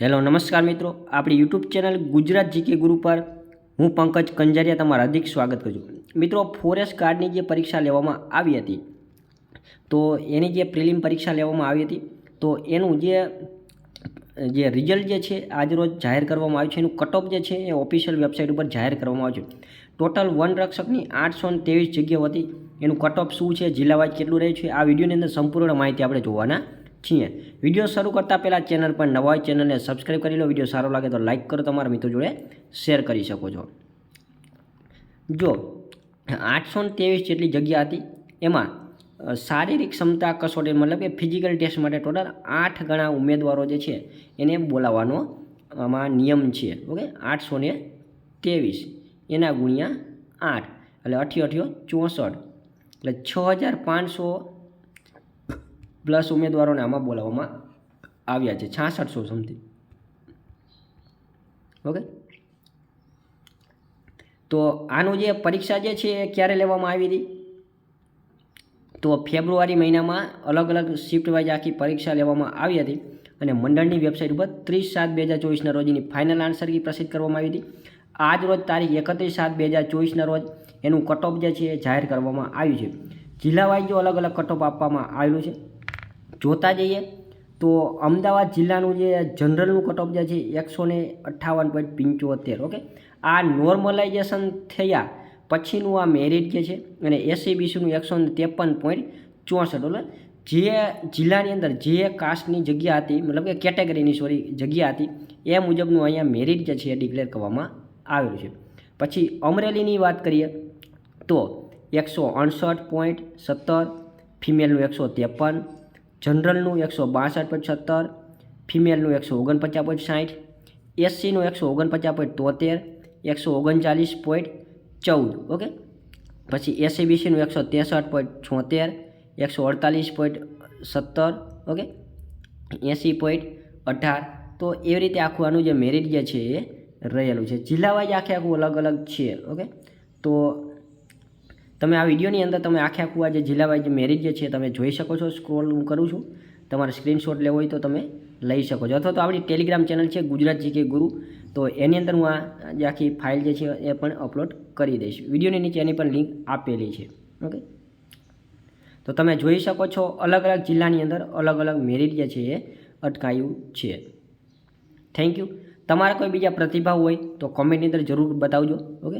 Hello નમસ્કાર મિત્રો, આપણી યુટ્યુબ ચેનલ ગુજરાત જીકે ગુરુ પર હું પંકજ કંજારિયા તમારું હાર્દિક સ્વાગત કરું છું. મિત્રો, ફોરેસ્ટ ગાર્ડની જે પરીક્ષા લેવામાં આવી હતી તો એની જે પ્રિલિમ પરીક્ષા લેવામાં આવી હતી તો એનું જે રિઝલ્ટ જે છે આજરોજ જાહેર કરવામાં આવ્યું છે. એનું કટઓફ જે છે એ ઓફિશિયલ વેબસાઇટ ઉપર જાહેર કરવામાં આવ્યું છે. ટોટલ વન રક્ષકની 823 જગ્યાઓ હતી. એનું કટઓફ શું છે, જિલ્લા વાઇઝ કેટલું રહ્યું છે, આ વિડીયોની અંદર સંપૂર્ણ માહિતી આપણે જોવાના છીએ. વિડીયો શરૂ કરતાં પહેલાં ચેનલ પર નવા હોય ચેનલને સબસ્ક્રાઈબ કરી લો. વિડીયો સારો લાગે તો લાઇક કરો, તમારા મિત્રો જોડે શેર કરી શકો છો. જો 823 જેટલી જગ્યા હતી એમાં શારીરિક ક્ષમતા કસોટી મતલબ કે ફિઝિકલ ટેસ્ટ માટે ટોટલ 8 ગણા ઉમેદવારો જે છે એને બોલાવવાનો આમાં નિયમ છે. ઓકે, 823 એના ગુણ્યા 8 એટલે 8 64 એટલે 6500 પ્લસ ઉમેદવારોને આમાં બોલાવવામાં આવ્યા છે. 6600 સમથિંગ. ઓકે, તો આનું જે પરીક્ષા જે છે એ ક્યારે લેવામાં આવી હતી તો ફેબ્રુઆરી મહિનામાં અલગ અલગ શિફ્ટ વાઇઝ આખી પરીક્ષા લેવામાં આવી હતી અને મંડળની વેબસાઇટ ઉપર 30/7/2024ના રોજની ફાઇનલ આન્સર કી પ્રસિદ્ધ કરવામાં આવી હતી. આજ રોજ તારીખ 31/7/2024ના રોજ એનું કટઓફ જે છે એ જાહેર કરવામાં આવ્યું છે. જિલ્લા વાઇઝ જો અલગ અલગ કટઓફ આપવામાં આવેલું છે. જોતા જઈએ તો અમદાવાદ જિલ્લાનું જે જનરલનું કટઓફ જે છે 158.75. ઓકે, આ નોર્મલાઇઝેશન થયા પછીનું આ મેરિટ જે છે અને SCBCનું 153.64. જે જિલ્લાની અંદર જે કાસ્ટની જગ્યા હતી મતલબ કે કેટેગરીની જગ્યા હતી એ મુજબનું અહીંયા મેરિટ જે છે એ ડિક્લેર કરવામાં આવેલું છે. પછી અમરેલીની વાત કરીએ તો 168.70, ફિમેલનું 153, જનરલનું 162.70, ફિમેલનું 149.60, SCનું 149.73, 139.14. ઓકે, પછી SCBCનું 163.76, 148.17. ઓકે, 80.18. તો એવી રીતે આખું આનું જે મેરિટ જે છે એ રહેલું છે. જિલ્લા વાઇઝ આખું અલગ અલગ છે. ઓકે, તો તમે આ વિડીયોની અંદર તમે આખું આ જે જિલ્લા વાઇઝ મેરિટ જે છે તમે જોઈ શકો છો. સ્ક્રોલ હું કરું છું, તમારે સ્ક્રીનશોટ લેવો હોય તો તમે લઈ શકો છો, અથવા તો આપણી ટેલિગ્રામ ચેનલ છે ગુજરાત જીકે ગુરુ, તો એની અંદર હું આ જે આખી ફાઇલ જે છે એ પણ અપલોડ કરી દઈશ. વિડીયોની નીચે એની પણ લિંક આપેલી છે. ઓકે, તો તમે જોઈ શકો છો અલગ અલગ જિલ્લાની અંદર અલગ અલગ મેરિટ જે છે એ અટકાયું છે. Thank you. તમારા કોઈ બીજા પ્રતિભાવ હોય તો કોમેન્ટની અંદર જરૂર બતાવજો. ઓકે.